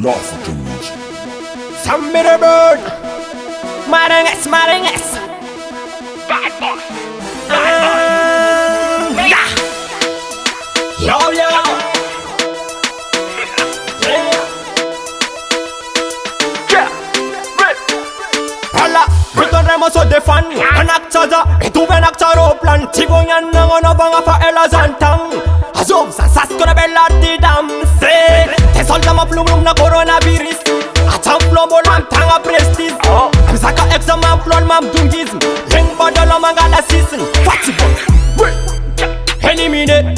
Lalafatra Musc. Sammy bird, maringas, maringas. Bad boy. Yeah. Yo, yo. Hala, ritorneremo su The Fan. Anakcaza, e tu ven akcaro plan. Tigonyan ng ono banga fa elazantang. Azov, sa saskora bellarti damse. Te solda ma plum na coronavirus. Acham plomo lam tanga prestige. Amsaka examen plon mam dungizm. Ring badala mangala season. Fatibon. Elimine.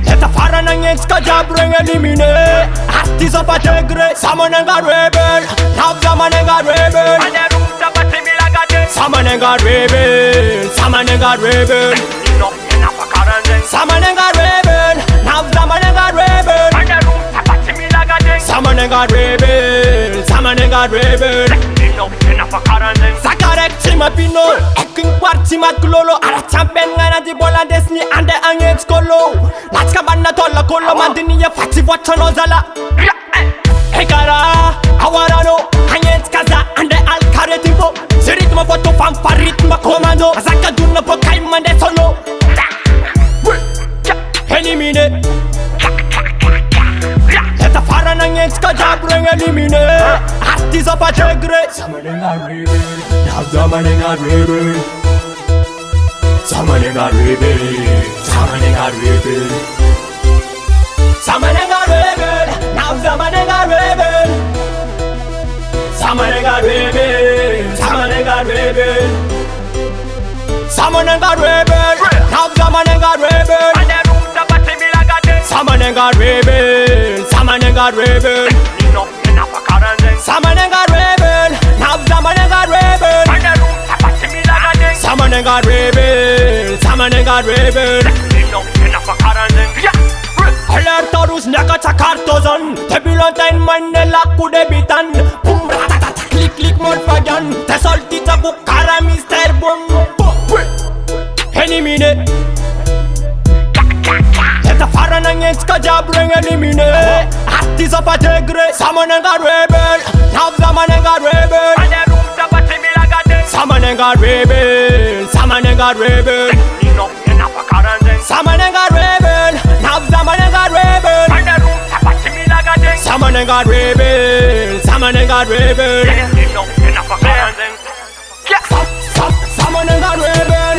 Eta fara na ngenska jabreng elimine. Artis of a tegre. Samanenga rebel. Now samanenga rebel. Samanenga rebel. Samanenga rebel. Samanenga rebel. Now samanenga rebel. Samanenga rebel. Samanenga rebel. Sakarek chima pino. Eking quarti mat glolo. Ara champion ngana di bola desni ande angek skolo. Lachka banna tolla kolo mandini ya fati wachano zala. Hekara awarano angek kaza ande al kare timpo. Ritmo foto fanfa ritmo komando. Azaka dunno po kaimande solo. Elimine. Eta fara na ngenska jabreng elimine. Artis of a tegre. Samanenga rebel. Now samanenga rebel. Samanenga rebel. Samanenga rebel. Samanenga rebel. Now samanenga rebel. Samanenga rebel. Samanenga rebel. Samanenga rebel. Now samanenga rebel. Samanenga rebel. Samanenga rebel. Samanenga rebel. Now samanenga rebel. Samanenga rebel. Samanenga rebel. Alerta rus neka chakartozan. Tebilantain manne lakku debitan. Boom ratatata click click mod fagan. Te soltita bukara Mr. Boom. Elimine. Eta fara na ngenska jabreng elimine. Artis of a tegre. Samanenga rebel. Now samanenga rebel. Samanenga rebel. Samanenga rebel. Samanenga rebel. Now samanenga rebel. Samanenga rebel. Samanenga rebel. Samanenga rebel.